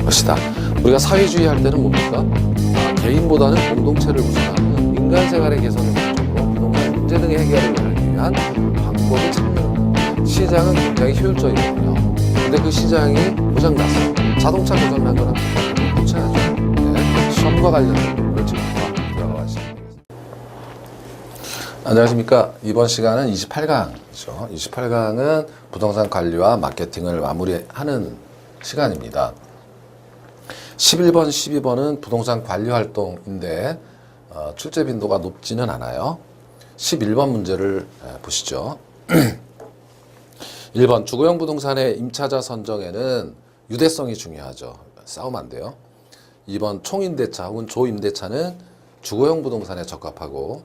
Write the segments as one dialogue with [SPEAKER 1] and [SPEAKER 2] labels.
[SPEAKER 1] 것이다. 우리가 사회주의 할 때는 뭡니까? 개인보다는 공동체를 우선하는 인간 생활의 개선을 목적으로 부동산 문제 등의 해결을 하기 위한 방법을 찾는 시장은 굉장히 효율적이거든요. 근데 그 시장이 고장났어. 자동차 고장난 거는 고쳐야죠. 네, 시험과 관련된 부분을 지금부터 들어가 시작합니다. 안녕하십니까. 이번 시간은 28강이죠. 28강은 부동산 관리와 마케팅을 마무리하는 시간입니다. 11번, 12번은 부동산 관리 활동인데 출제 빈도가 높지는 않아요. 11번 문제를 보시죠. 1번 주거용 부동산의 임차자 선정에는 유대성이 중요하죠. 싸우면 안 돼요. 2번 총임대차 혹은 조임대차는 주거용 부동산에 적합하고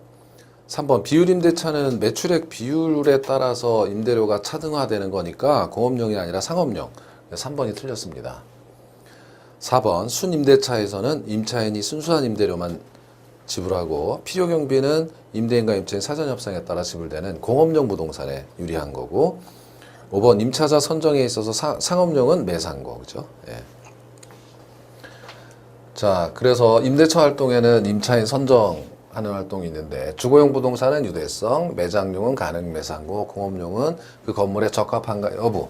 [SPEAKER 1] 3번 비율임대차는 매출액 비율에 따라서 임대료가 차등화되는 거니까 공업용이 아니라 상업용. 3번이 틀렸습니다. 4번 순임대차에서는 임차인이 순수한 임대료만 지불하고 필요경비는 임대인과 임차인 사전협상에 따라 지불되는 공업용 부동산에 유리한 거고 5번 임차자 선정에 있어서 상업용은 매상고 그죠? 예. 자, 그래서 임대차 활동에는 임차인 선정하는 활동이 있는데 주거용 부동산은 유대성, 매장용은 가능 매상고, 공업용은 그 건물에 적합한가 여부.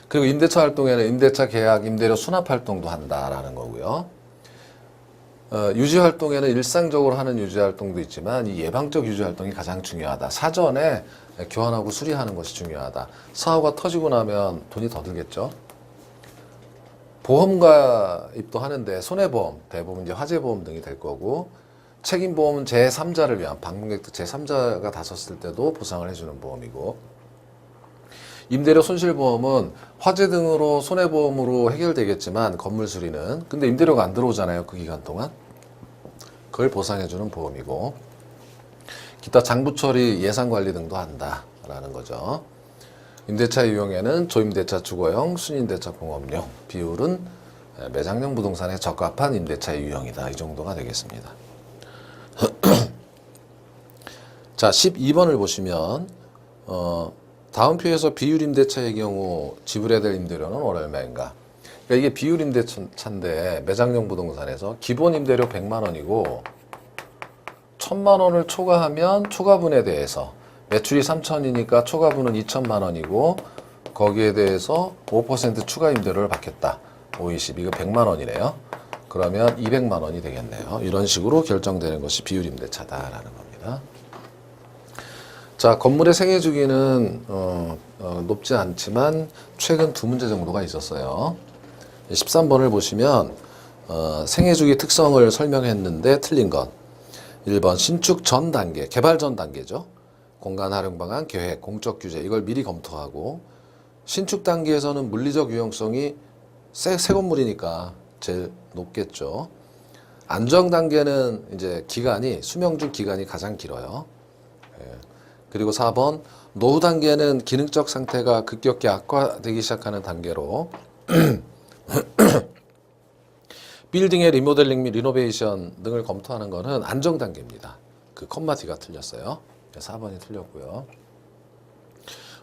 [SPEAKER 1] 그리고 임대차 활동에는 임대차 계약, 임대료 수납 활동도 한다라는 거고요. 유지 활동에는 일상적으로 하는 유지 활동도 있지만 이 예방적 유지 활동이 가장 중요하다. 사전에 교환하고 수리하는 것이 중요하다. 사고가 터지고 나면 돈이 더 들겠죠. 보험가입도 하는데 손해보험, 대부분 이제 화재보험 등이 될 거고 책임보험은 제3자를 위한 방문객 제3자가 다쳤을 때도 보상을 해주는 보험이고 임대료 손실보험은 화재 등으로 손해보험으로 해결되겠지만 건물 수리는 근데 임대료가 안 들어오잖아요. 그 기간 동안 그걸 보상해주는 보험이고 기타 장부처리 예산관리 등도 한다라는 거죠. 임대차 유형에는 조임대차 주거용, 순임대차 공업용 비율은 매장용 부동산에 적합한 임대차 유형이다. 이 정도가 되겠습니다. 자 12번을 보시면 다음 표에서 비율임대차의 경우 지불해야 될 임대료는 월 얼마인가? 그러니까 이게 비율임대차인데 매장용 부동산에서 기본 임대료 100만 원이고 1000만 원을 초과하면 초과분에 대해서 매출이 3000이니까 초과분은 2000만 원이고 거기에 대해서 5% 추가 임대료를 받겠다. 520 이거 100만 원이네요. 그러면 200만 원이 되겠네요. 이런 식으로 결정되는 것이 비율임대차다라는 겁니다. 자, 건물의 생애 주기는 높지 않지만 최근 두 문제 정도가 있었어요. 13번을 보시면 생애 주기 특성을 설명했는데 틀린 것. 1번 신축 전 단계, 개발 전 단계죠. 공간 활용 방안, 계획, 공적 규제 이걸 미리 검토하고 신축 단계에서는 물리적 유용성이 새 건물이니까 제일 높겠죠. 안정 단계는 이제 기간이 수명중 기간이 가장 길어요. 그리고 4번 노후 단계는 기능적 상태가 급격히 악화되기 시작하는 단계로 빌딩의 리모델링 및 리노베이션 등을 검토하는 것은 안정 단계입니다. 그 컴마 D가 틀렸어요. 4번이 틀렸고요.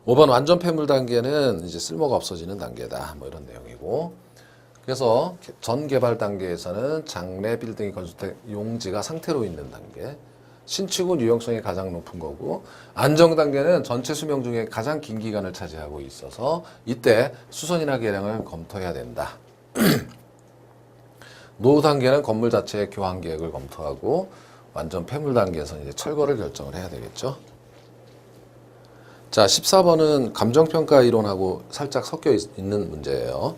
[SPEAKER 1] 5번 완전 폐물 단계는 이제 쓸모가 없어지는 단계다. 뭐 이런 내용이고. 그래서 전 개발 단계에서는 장래 빌딩이 건축된 용지가 상태로 있는 단계. 신축은 유용성이 가장 높은 거고 안정 단계는 전체 수명 중에 가장 긴 기간을 차지하고 있어서 이때 수선이나 개량을 검토해야 된다. 노후 단계는 건물 자체의 교환 계획을 검토하고 완전 폐물 단계에서는 이제 철거를 결정을 해야 되겠죠. 자, 14번은 감정평가 이론하고 살짝 섞여 있는 문제예요.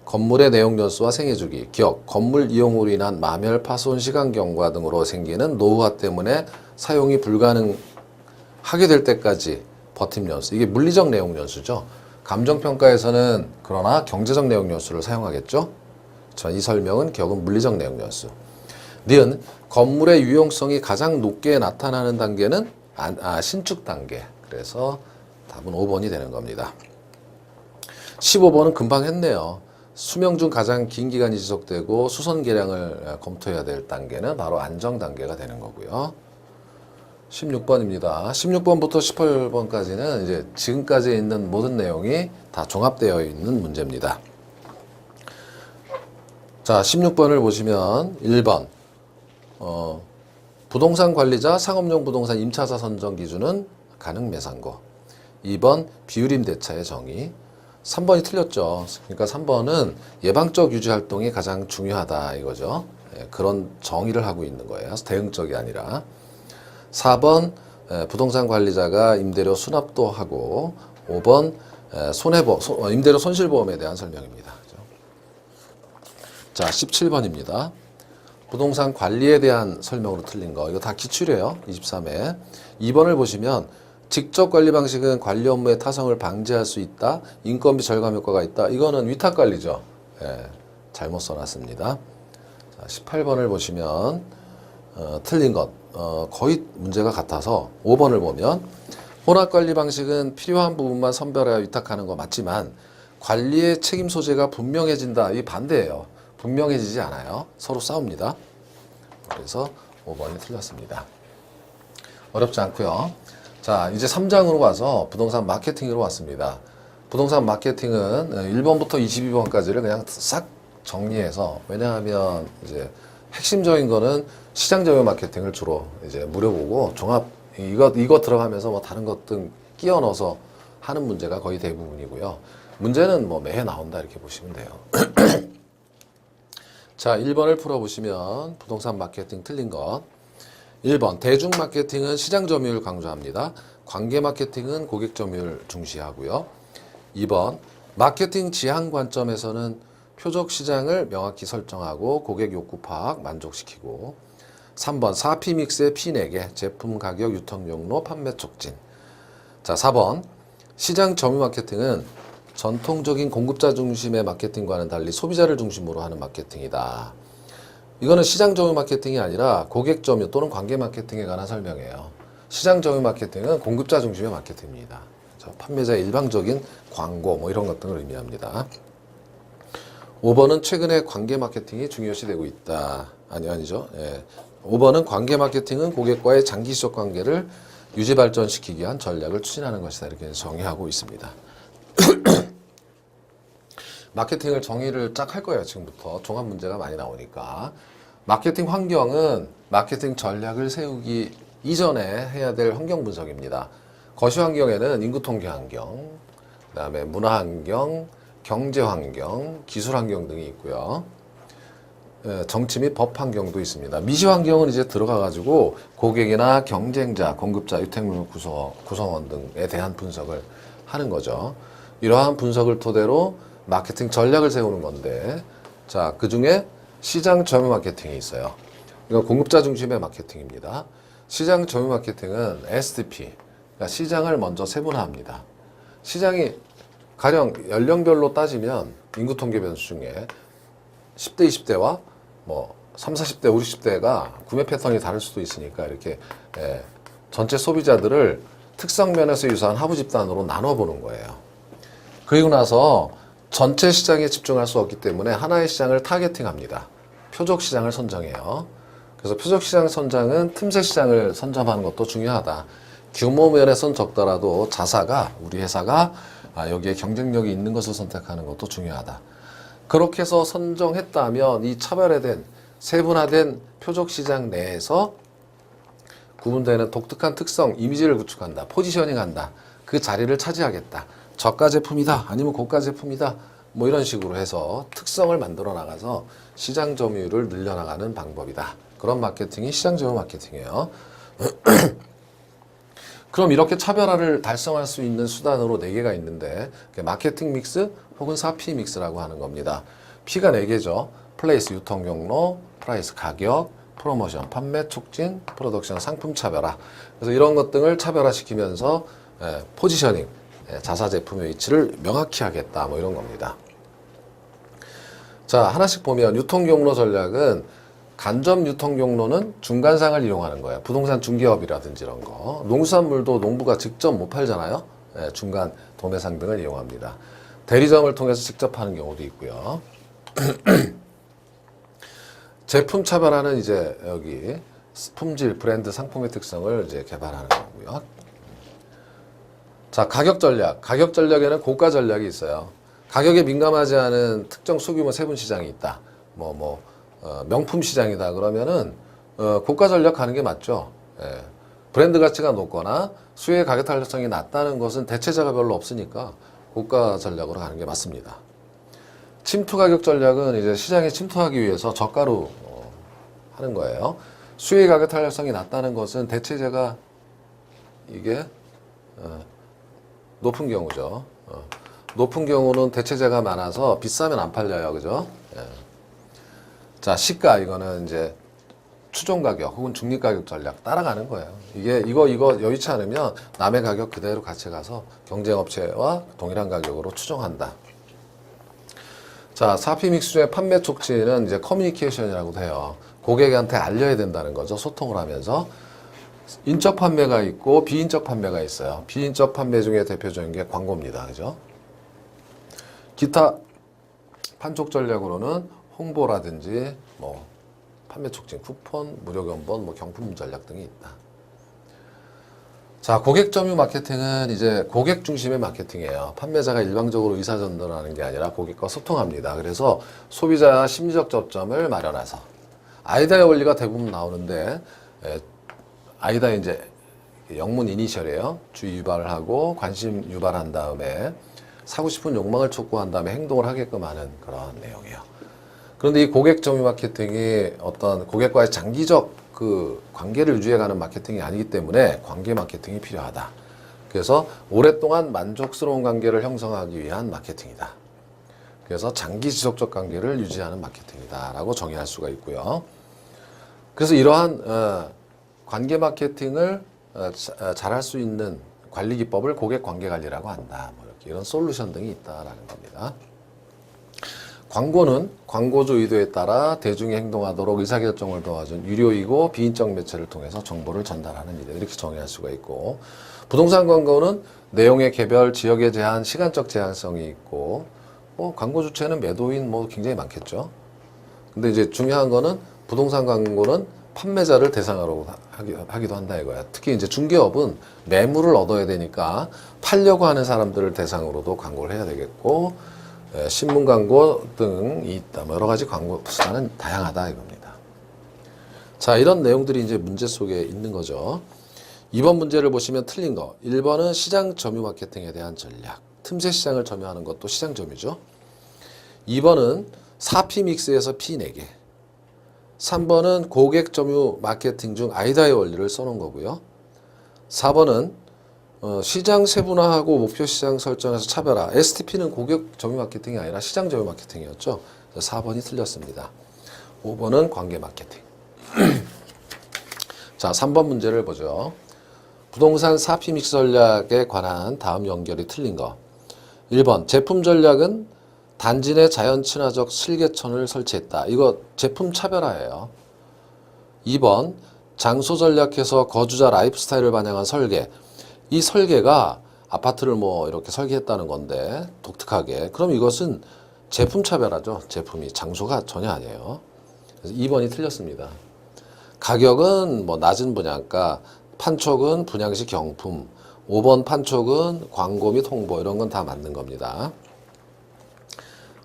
[SPEAKER 1] 건물의 내용 연수와 생애 주기, 기억, 건물 이용으로 인한 마멸, 파손, 시간 경과 등으로 생기는 노후화 때문에 사용이 불가능하게 될 때까지 버팀 연수. 이게 물리적 내용 연수죠. 감정평가에서는 그러나 경제적 내용 연수를 사용하겠죠. 이 설명은 결국 물리적 내용 연수. 니은 건물의 유용성이 가장 높게 나타나는 단계는 신축 단계. 그래서 답은 5번이 되는 겁니다. 15번은 금방 했네요. 수명 중 가장 긴 기간이 지속되고 수선 개량을 검토해야 될 단계는 바로 안정 단계가 되는 거고요. 16번입니다. 16번부터 18번까지는 이제 지금까지 있는 모든 내용이 다 종합되어 있는 문제입니다. 자, 16번을 보시면 1번 부동산 관리자 상업용 부동산 임차사 선정 기준은 가능 매상고. 2번 비유림 대차의 정의. 3번이 틀렸죠. 그러니까 3번은 예방적 유지 활동이 가장 중요하다 이거죠. 그런 정의를 하고 있는 거예요. 대응적이 아니라. 4번 부동산 관리자가 임대료 수납도 하고. 5번 임대료 손실보험에 대한 설명입니다. 자, 17번입니다. 부동산 관리에 대한 설명으로 틀린 거. 이거 다 기출이에요. 23회. 2번을 보시면 직접 관리 방식은 관리 업무의 타성을 방지할 수 있다. 인건비 절감 효과가 있다. 이거는 위탁 관리죠. 잘못 써놨습니다. 자, 18번을 보시면 틀린 것. 거의 문제가 같아서 5번을 보면 혼합 관리 방식은 필요한 부분만 선별하여 위탁하는 거 맞지만 관리의 책임 소재가 분명해진다. 이 반대예요. 분명해지지 않아요. 서로 싸웁니다. 그래서 5번이 틀렸습니다. 어렵지 않고요. 자, 이제 3장으로 와서 부동산 마케팅으로 왔습니다. 부동산 마케팅은 1번부터 22번까지를 그냥 싹 정리해서, 왜냐하면 이제 핵심적인 거는 시장 점유 마케팅을 주로 이제 물어보고 종합 이거 들어가면서 뭐 다른 것 등 끼워 넣어서 하는 문제가 거의 대부분이고요. 문제는 뭐 매해 나온다 이렇게 보시면 돼요. 자, 1번을 풀어보시면 부동산 마케팅 틀린 것. 1번 대중 마케팅은 시장 점유율 강조합니다. 관계 마케팅은 고객 점유율 중시하고요. 2번 마케팅 지향 관점에서는 표적 시장을 명확히 설정하고 고객 욕구 파악 만족시키고. 3번 4P 믹스의 P 4개 제품 가격 유통 경로 판매 촉진. 자, 4번 시장 점유 마케팅은 전통적인 공급자 중심의 마케팅과는 달리 소비자를 중심으로 하는 마케팅이다. 이거는 시장 점유 마케팅이 아니라 고객 점유 또는 관계 마케팅에 관한 설명이에요. 시장 점유 마케팅은 공급자 중심의 마케팅입니다. 판매자의 일방적인 광고 뭐 이런 것들을 의미합니다. 5번은 최근에 관계 마케팅이 중요시되고 있다. 아니죠. 5번은 관계 마케팅은 고객과의 장기 지속 관계를 유지 발전시키기 위한 전략을 추진하는 것이다. 이렇게 정의하고 있습니다. 마케팅을 정의를 쫙 할 거예요. 지금부터 종합 문제가 많이 나오니까. 마케팅 환경은 마케팅 전략을 세우기 이전에 해야 될 환경 분석입니다. 거시 환경에는 인구 통계 환경, 그다음에 문화 환경, 경제 환경, 기술 환경 등이 있고요. 정치 및 법 환경도 있습니다. 미시 환경은 이제 들어가가지고 고객이나 경쟁자, 공급자, 유통물 구성원 등에 대한 분석을 하는 거죠. 이러한 분석을 토대로 마케팅 전략을 세우는 건데, 자, 그 중에 시장 점유 마케팅이 있어요. 이건 공급자 중심의 마케팅입니다. 시장 점유 마케팅은 SDP, 그러니까 시장을 먼저 세분화합니다. 시장이 가령 연령별로 따지면 인구 통계 변수 중에 10대, 20대와 뭐 30, 40대, 50대가 구매 패턴이 다를 수도 있으니까 이렇게 전체 소비자들을 특성 면에서 유사한 하부 집단으로 나눠보는 거예요. 그리고 나서 전체 시장에 집중할 수 없기 때문에 하나의 시장을 타겟팅합니다. 표적 시장을 선정해요. 그래서 표적 시장 선정은 틈새 시장을 선점하는 것도 중요하다. 규모 면에선 적더라도 우리 회사가 여기에 경쟁력이 있는 것을 선택하는 것도 중요하다. 그렇게 해서 선정했다면 이 차별화된 세분화된 표적 시장 내에서 구분되는 독특한 특성, 이미지를 구축한다. 포지셔닝한다. 그 자리를 차지하겠다. 저가 제품이다. 아니면 고가 제품이다. 뭐 이런 식으로 해서 특성을 만들어 나가서 시장 점유율을 늘려나가는 방법이다. 그런 마케팅이 시장 점유 마케팅이에요. 그럼 이렇게 차별화를 달성할 수 있는 수단으로 4개가 있는데 마케팅 믹스 혹은 4P 믹스라고 하는 겁니다. P가 4개죠. 플레이스 유통 경로, 프라이스 가격, 프로모션 판매 촉진, 프로덕션 상품 차별화. 그래서 이런 것 등을 차별화시키면서 포지셔닝, 자사 제품의 위치를 명확히 하겠다. 뭐 이런 겁니다. 자, 하나씩 보면 유통 경로 전략은 간접 유통 경로는 중간상을 이용하는 거예요. 부동산 중개업이라든지 이런 거. 농수산물도 농부가 직접 못 팔잖아요. 중간 도매상 등을 이용합니다. 대리점을 통해서 직접 하는 경우도 있고요. 제품 차별화는 이제 여기 품질, 브랜드, 상품의 특성을 이제 개발하는 거고요. 자, 가격 전략. 가격 전략에는 고가 전략이 있어요. 가격에 민감하지 않은 특정 소규모 세분 시장이 있다. 명품 시장이다. 그러면은 고가 전략 가는 게 맞죠. 예. 브랜드 가치가 높거나 수요의 가격 탄력성이 낮다는 것은 대체자가 별로 없으니까 고가 전략으로 가는 게 맞습니다. 침투 가격 전략은 이제 시장에 침투하기 위해서 저가로 하는 거예요. 수요의 가격 탄력성이 낮다는 것은 대체자가 이게 높은 경우죠. 높은 경우는 대체자가 많아서 비싸면 안 팔려요. 그죠? 예. 자, 시가 이거는 이제 추종 가격 혹은 중립 가격 전략 따라가는 거예요. 이거 여의치 않으면 남의 가격 그대로 같이 가서 경쟁 업체와 동일한 가격으로 추정한다. 자, 4P 믹스 중에 판매 촉진은 이제 커뮤니케이션이라고도 해요. 고객한테 알려야 된다는 거죠. 소통을 하면서. 인적 판매가 있고 비인적 판매가 있어요. 비인적 판매 중에 대표적인 게 광고입니다. 그죠? 기타 판촉 전략으로는 홍보라든지 판매 촉진 쿠폰, 무료 견본, 경품 전략 등이 있다. 자, 고객 점유 마케팅은 이제 고객 중심의 마케팅이에요. 판매자가 일방적으로 의사 전달하는 게 아니라 고객과 소통합니다. 그래서 소비자 심리적 접점을 마련해서 아이다의 원리가 대부분 나오는데 아이다 이제 영문 이니셜이에요. 주의 유발을 하고 관심 유발한 다음에 사고 싶은 욕망을 촉구한 다음에 행동을 하게끔 하는 그런 내용이에요. 그런데 이 고객 점유 마케팅이 어떤 고객과의 장기적 그 관계를 유지해가는 마케팅이 아니기 때문에 관계 마케팅이 필요하다. 그래서 오랫동안 만족스러운 관계를 형성하기 위한 마케팅이다. 그래서 장기 지속적 관계를 유지하는 마케팅이다 라고 정의할 수가 있고요. 그래서 이러한 관계 마케팅을 잘할 수 있는 관리 기법을 고객 관계 관리라고 한다. 이런 솔루션 등이 있다라는 겁니다. 광고는 광고주 의도에 따라 대중이 행동하도록 의사결정을 도와준 유료이고 비인적 매체를 통해서 정보를 전달하는 일, 이렇게 정의할 수가 있고, 부동산 광고는 내용의 개별, 지역의 제한, 시간적 제한성이 있고, 광고 주체는 매도인 굉장히 많겠죠. 근데 이제 중요한 거는 부동산 광고는 판매자를 대상으로 하기도 한다 이거야. 특히 이제 중개업은 매물을 얻어야 되니까 팔려고 하는 사람들을 대상으로도 광고를 해야 되겠고, 신문 광고 등이 있다. 여러 가지 광고 수단은 다양하다 이겁니다. 자, 이런 내용들이 이제 문제 속에 있는 거죠. 2번 문제를 보시면 틀린 거. 1번은 시장 점유 마케팅에 대한 전략. 틈새 시장을 점유하는 것도 시장 점유죠. 2번은 4P 믹스에서 P 4개. 3번은 고객 점유 마케팅 중 아이다의 원리를 써놓은 거고요. 4번은 시장 세분화하고 목표 시장 설정에서 차별화. STP는 고객 점유 마케팅이 아니라 시장 점유 마케팅이었죠. 4번이 틀렸습니다. 5번은 관계 마케팅. 자, 3번 문제를 보죠. 부동산 4P 믹스 전략에 관한 다음 연결이 틀린 거. 1번 제품 전략은 단지 내 자연 친화적 실개천을 설치했다. 이거 제품 차별화예요. 2번 장소 전략해서 거주자 라이프 스타일을 반영한 설계. 이 설계가 아파트를 이렇게 설계했다는 건데 독특하게. 그럼 이것은 제품 차별화죠. 제품이 장소가 전혀 아니에요. 그래서 2번이 틀렸습니다. 가격은 낮은 분양가, 판촉은 분양시 경품, 5번 판촉은 광고 및 홍보, 이런 건 다 맞는 겁니다.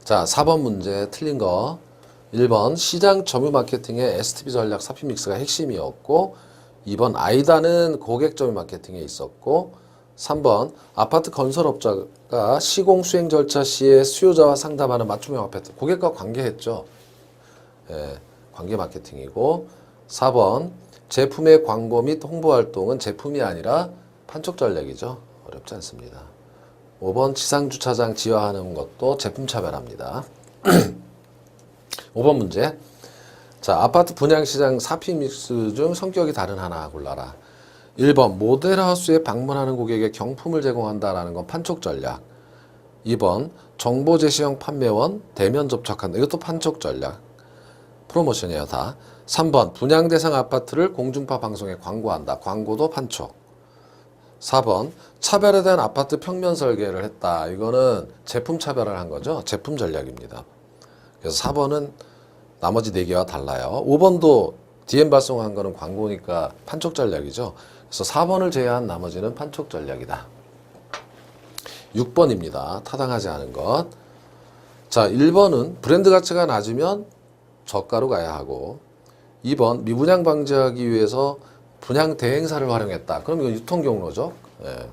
[SPEAKER 1] 자, 4번 문제 틀린 거. 1번 시장 점유 마케팅의 STP 전략 4P 믹스가 핵심이었고, 2번 아이다는 고객 점유 마케팅에 있었고, 3번 아파트 건설업자가 시공 수행 절차 시에 수요자와 상담하는 맞춤형 아파트, 고객과 관계했죠. 관계 마케팅이고, 4번 제품의 광고 및 홍보 활동은 제품이 아니라 판촉 전략이죠. 어렵지 않습니다. 5번 지상주차장 지화하는 것도 제품 차별합니다. 5번 문제. 자, 아파트 분양시장 4P 믹스 중 성격이 다른 하나 골라라. 1번 모델하우스에 방문하는 고객에게 경품을 제공한다라는 건 판촉 전략. 2번 정보 제시형 판매원 대면 접촉한다. 이것도 판촉 전략. 프로모션이에요 다. 3번 분양 대상 아파트를 공중파 방송에 광고한다. 광고도 판촉. 4번 차별에 대한 아파트 평면 설계를 했다. 이거는 제품 차별을 한 거죠. 제품 전략입니다. 그래서 4번은 나머지 4개와 달라요. 5번도 DM 발송한 거는 광고니까 판촉 전략이죠. 그래서 4번을 제외한 나머지는 판촉 전략이다. 6번입니다. 타당하지 않은 것. 자, 1번은 브랜드 가치가 낮으면 저가로 가야 하고, 2번 미분양 방지하기 위해서 분양 대행사를 활용했다. 그럼 이건 유통 경로죠. 예.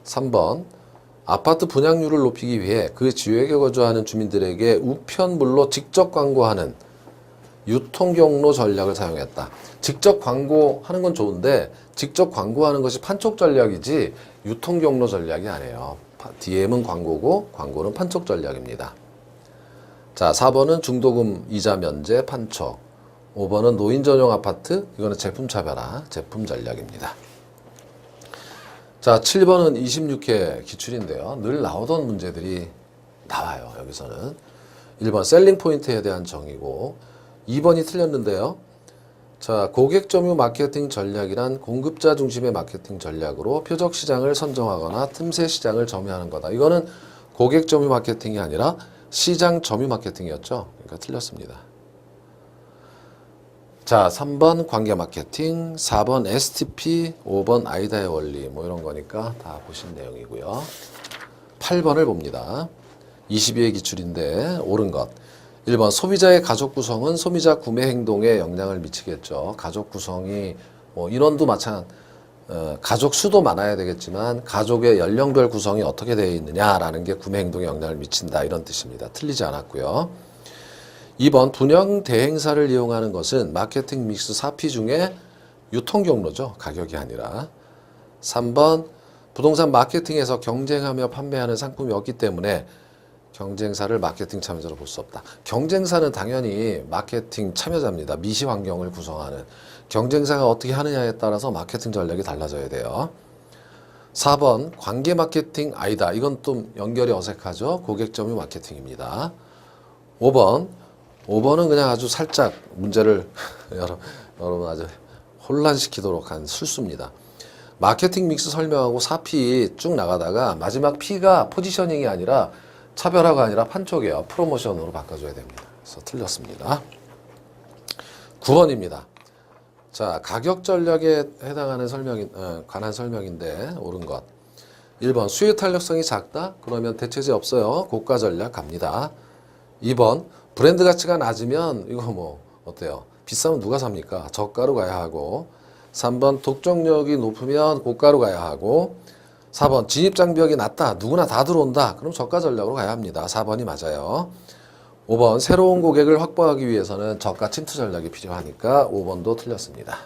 [SPEAKER 1] 3번 아파트 분양률을 높이기 위해 그 지역에 거주하는 주민들에게 우편물로 직접 광고하는 유통 경로 전략을 사용했다. 직접 광고하는 건 좋은데 직접 광고하는 것이 판촉 전략이지 유통 경로 전략이 아니에요. DM은 광고고 광고는 판촉 전략입니다. 자, 4번은 중도금 이자 면제 판촉. 5번은 노인 전용 아파트. 이거는 제품 차별화, 제품 전략입니다. 자, 7번은 26회 기출인데요. 늘 나오던 문제들이 나와요. 여기서는 1번 셀링 포인트에 대한 정의고, 2번이 틀렸는데요. 자, 고객 점유 마케팅 전략이란 공급자 중심의 마케팅 전략으로 표적 시장을 선정하거나 틈새 시장을 점유하는 거다. 이거는 고객 점유 마케팅이 아니라 시장 점유 마케팅이었죠. 그러니까 틀렸습니다. 자, 3번 관계 마케팅, 4번 STP, 5번 아이다의 원리, 뭐 이런 거니까 다 보신 내용이고요. 8번을 봅니다. 22회 기출인데 옳은 것. 1번 소비자의 가족 구성은 소비자 구매 행동에 영향을 미치겠죠. 가족 구성이 뭐 인원도 가족 수도 많아야 되겠지만 가족의 연령별 구성이 어떻게 되어 있느냐라는 게 구매 행동에 영향을 미친다, 이런 뜻입니다. 틀리지 않았고요. 2번 분양 대행사를 이용하는 것은 마케팅 믹스 4P 중에 유통 경로죠. 가격이 아니라. 3번 부동산 마케팅에서 경쟁하며 판매하는 상품이 없기 때문에 경쟁사를 마케팅 참여자로 볼 수 없다. 경쟁사는 당연히 마케팅 참여자입니다. 미시 환경을 구성하는. 경쟁사가 어떻게 하느냐에 따라서 마케팅 전략이 달라져야 돼요. 4번 관계 마케팅 아니다. 이건 좀 연결이 어색하죠. 고객 점유 마케팅입니다. 5번은 그냥 아주 살짝 문제를 여러분 아주 혼란시키도록 한 술수입니다. 마케팅 믹스 설명하고 4P 쭉 나가다가 마지막 P가 포지셔닝이 아니라 차별화가 아니라 판촉이에요. 프로모션으로 바꿔줘야 됩니다. 그래서 틀렸습니다. 9번입니다. 자, 가격 전략에 해당하는 관한 설명인데 옳은 것. 1번 수요 탄력성이 작다? 그러면 대체제 없어요. 고가 전략 갑니다. 2번 브랜드 가치가 낮으면 이거 뭐 어때요? 비싸면 누가 삽니까? 저가로 가야 하고. 3번 독점력이 높으면 고가로 가야 하고. 4번 진입장벽이 낮다. 누구나 다 들어온다. 그럼 저가 전략으로 가야 합니다. 4번이 맞아요. 5번 새로운 고객을 확보하기 위해서는 저가 침투 전략이 필요하니까 5번도 틀렸습니다.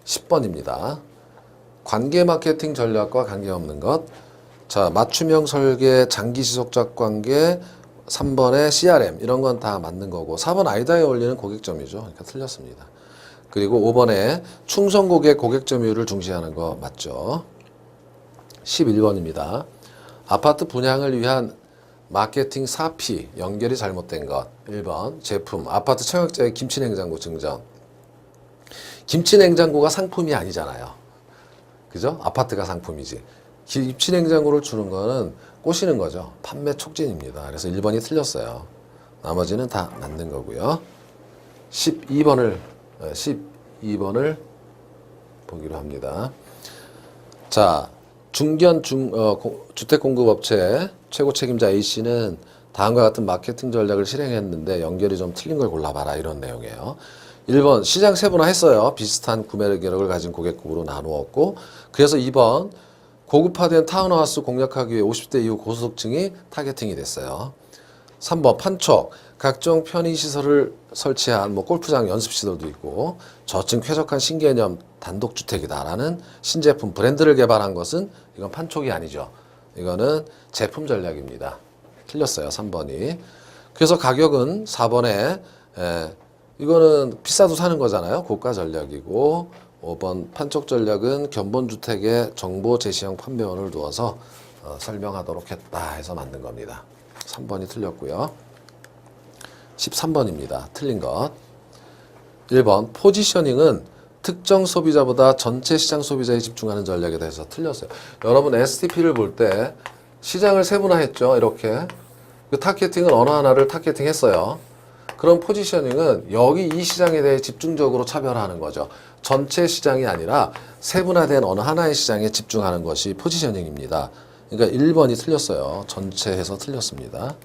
[SPEAKER 1] 10번입니다. 관계 마케팅 전략과 관계없는 것. 자, 맞춤형 설계, 장기 지속적 관계, 3번의 CRM 이런 건 다 맞는 거고, 4번 아이다에 올리는 고객점유죠. 그러니까 틀렸습니다. 그리고 5번에 충성 고객 고객점유를 중시하는 거 맞죠. 11번입니다. 아파트 분양을 위한 마케팅 4P 연결이 잘못된 것. 1번 제품 아파트 청약자의 김치냉장고 증정. 김치냉장고가 상품이 아니잖아요. 그죠? 아파트가 상품이지. 김치냉장고를 주는 거는 꼬시는 거죠. 판매 촉진입니다. 그래서 1번이 틀렸어요. 나머지는 다 맞는 거고요. 12번을 보기로 합니다. 자, 주택공급업체 최고 책임자 A씨는 다음과 같은 마케팅 전략을 실행했는데 연결이 좀 틀린 걸 골라봐라, 이런 내용이에요. 1번 시장 세분화했어요. 비슷한 구매 계획을 가진 고객급으로 나누었고, 그래서 2번 고급화된 타운하우스 공략하기 위해 50대 이후 고소득층이 타겟팅이 됐어요. 3번 판촉 각종 편의시설을 설치한 골프장 연습시설도 있고 저층 쾌적한 신개념 단독주택이다라는 신제품 브랜드를 개발한 것은 이건 판촉이 아니죠. 이거는 제품 전략입니다. 틀렸어요. 3번이. 그래서 가격은 4번에 이거는 비싸도 사는 거잖아요. 고가 전략이고, 5번 판촉 전략은 견본주택의 정보 제시형 판매원을 두어서 설명하도록 했다 해서 만든 겁니다. 3번이 틀렸고요. 13번입니다. 틀린 것. 1번 포지셔닝은 특정 소비자보다 전체 시장 소비자에 집중하는 전략에 대해서 틀렸어요. 여러분 STP를 볼 때 시장을 세분화했죠. 이렇게 그 타겟팅은 어느 하나를 타겟팅했어요. 그런 포지셔닝은 여기 이 시장에 대해 집중적으로 차별화하는 거죠. 전체 시장이 아니라 세분화된 어느 하나의 시장에 집중하는 것이 포지셔닝입니다. 그러니까 1번이 틀렸어요. 전체에서 틀렸습니다.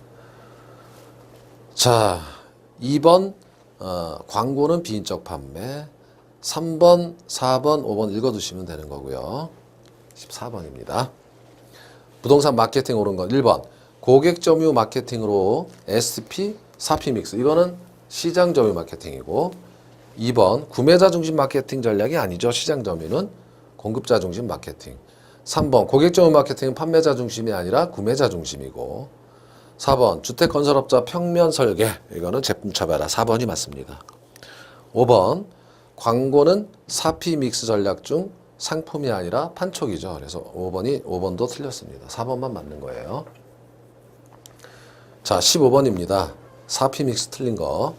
[SPEAKER 1] 자, 2번 광고는 비인적 판매. 3번, 4번, 5번 읽어두시면 되는 거고요. 14번입니다. 부동산 마케팅 옳은 건 1번. 고객 점유 마케팅으로 SP, 4P 믹스. 이거는 시장 점유 마케팅이고 2번. 구매자 중심 마케팅 전략이 아니죠. 시장 점유는 공급자 중심 마케팅. 3번. 고객 점유 마케팅은 판매자 중심이 아니라 구매자 중심이고 4번. 주택건설업자 평면 설계. 이거는 제품 차별화. 4번이 맞습니다. 5번. 광고는 4P 믹스 전략 중 상품이 아니라 판촉이죠. 그래서 5번도 틀렸습니다. 4번만 맞는 거예요. 자, 15번입니다. 4P 믹스 틀린 거.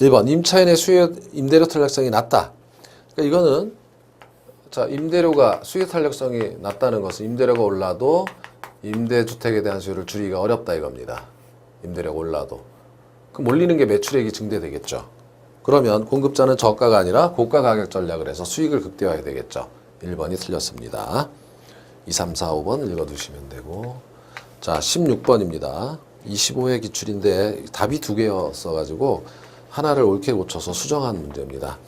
[SPEAKER 1] 1번. 임차인의 수요 임대료 탄력성이 낮다. 그러니까 이거는 자, 임대료가 수요 탄력성이 낮다는 것은 임대료가 올라도 임대주택에 대한 수요를 줄이기가 어렵다 이겁니다. 임대료가 올라도. 그럼 올리는 게 매출액이 증대되겠죠. 그러면 공급자는 저가가 아니라 고가 가격 전략을 해서 수익을 극대화해야 되겠죠. 1번이 틀렸습니다. 2, 3, 4, 5번 읽어두시면 되고 자 16번입니다. 25회 기출인데 답이 2개였어가지고 하나를 옳게 고쳐서 수정한 문제입니다.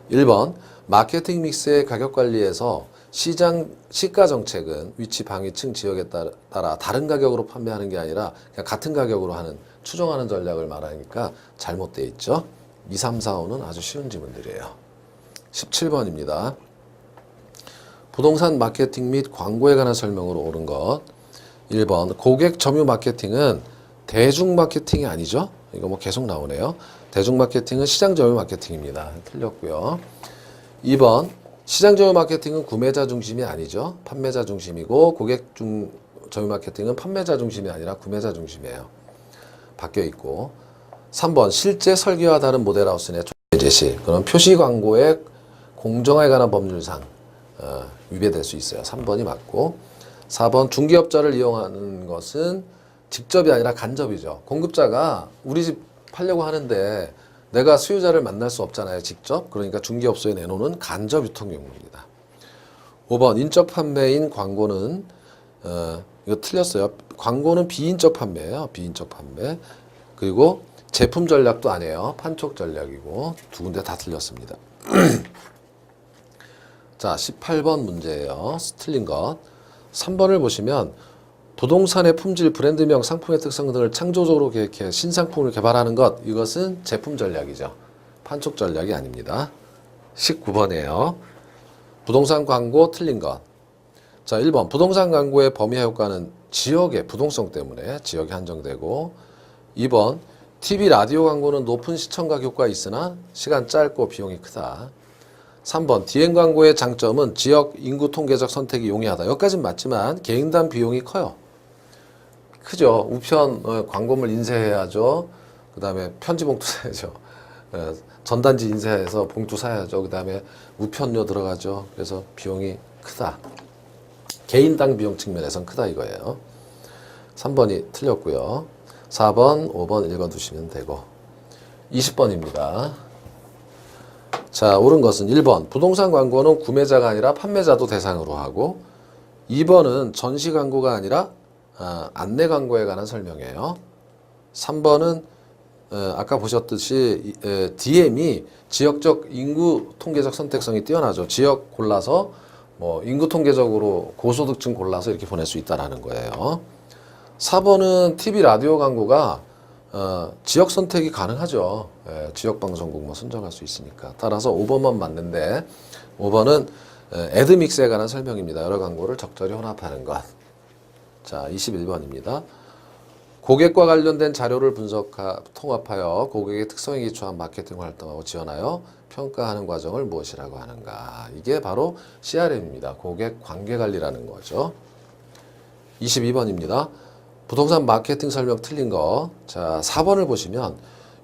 [SPEAKER 1] 1번 마케팅 믹스의 가격 관리에서 시장 시가 정책은 위치, 방위, 층, 지역에 따라 다른 가격으로 판매하는 게 아니라 그냥 같은 가격으로 하는 추정하는 전략을 말하니까 잘못되어 있죠. 2, 3, 4, 5는 아주 쉬운 지문들이에요. 17번입니다. 부동산 마케팅 및 광고에 관한 설명으로 옳은 것. 1번 고객 점유 마케팅은 대중 마케팅이 아니죠. 이거 뭐 계속 나오네요. 대중 마케팅은 시장 점유 마케팅입니다. 틀렸고요. 2번 시장 점유 마케팅은 구매자 중심이 아니죠. 판매자 중심이고 고객 점유 마케팅은 판매자 중심이 아니라 구매자 중심이에요. 바뀌어 있고 3번 실제 설계와 다른 모델하우스 내 제시. 그럼 표시 광고의 공정화에 관한 법률상 위배될 수 있어요. 3번이 맞고 4번 중개업자를 이용하는 것은 직접이 아니라 간접이죠. 공급자가 우리 집 팔려고 하는데 내가 수요자를 만날 수 없잖아요. 직접. 그러니까 중개업소에 내놓는 간접 유통용입니다. 5번 인적 판매인 광고는 이거 틀렸어요. 광고는 비인적 판매예요. 비인적 판매. 그리고 제품 전략도 아니에요. 판촉 전략이고 두 군데 다 틀렸습니다. 자, 18번 문제예요. 틀린 것. 3번을 보시면 부동산의 품질, 브랜드명, 상품의 특성 등을 창조적으로 계획해 신상품을 개발하는 것. 이것은 제품 전략이죠. 판촉 전략이 아닙니다. 19번이에요. 부동산 광고 틀린 것. 자, 1번 부동산 광고의 범위 효과는 지역의 부동성 때문에 지역이 한정되고 2번 TV, 라디오 광고는 높은 시청각 효과가 있으나 시간 짧고 비용이 크다. 3번 DM 광고의 장점은 지역 인구 통계적 선택이 용이하다. 여기까지는 맞지만 개인당 비용이 커요. 크죠. 우편 광고물 인쇄해야죠. 그 다음에 편지 봉투 사야죠. 전단지 인쇄해서 봉투 사야죠. 그 다음에 우편료 들어가죠. 그래서 비용이 크다. 개인당 비용 측면에선 크다 이거예요. 3번이 틀렸고요. 4번, 5번 읽어두시면 되고 20번입니다. 자, 옳은 것은 1번 부동산 광고는 구매자가 아니라 판매자도 대상으로 하고 2번은 전시 광고가 아니라 안내 광고에 관한 설명이에요. 3번은 아까 보셨듯이 DM이 지역적 인구 통계적 선택성이 뛰어나죠. 지역 골라서 뭐 인구 통계적으로 고소득층 골라서 이렇게 보낼 수 있다라는 거예요. 4번은 TV 라디오 광고가 지역 선택이 가능하죠. 지역 방송국 뭐 선정할 수 있으니까. 따라서 5번만 맞는데 5번은 애드믹스에 관한 설명입니다. 여러 광고를 적절히 혼합하는 것. 자, 21번입니다. 고객과 관련된 자료를 통합하여 고객의 특성에 기초한 마케팅 활동하고 지원하여 평가하는 과정을 무엇이라고 하는가. 이게 바로 CRM입니다. 고객 관계관리라는 거죠. 22번입니다. 부동산 마케팅 설명 틀린 거. 자, 4번을 보시면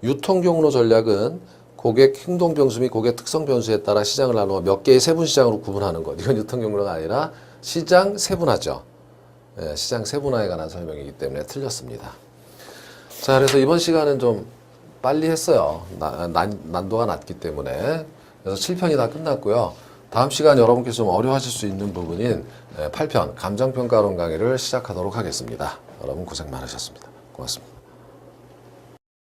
[SPEAKER 1] 유통 경로 전략은 고객 행동 변수 및 고객 특성 변수에 따라 시장을 나누어 몇 개의 세분 시장으로 구분하는 것. 이건 유통 경로가 아니라 시장 세분화죠. 시장 세분화에 관한 설명이기 때문에 틀렸습니다. 자, 그래서 이번 시간은 좀 빨리 했어요. 난도가 낮기 때문에. 그래서 7편이 다 끝났고요. 다음 시간 여러분께서 좀 어려워하실 수 있는 부분인 8편 감정평가론 강의를 시작하도록 하겠습니다. 여러분 고생 많으셨습니다. 고맙습니다.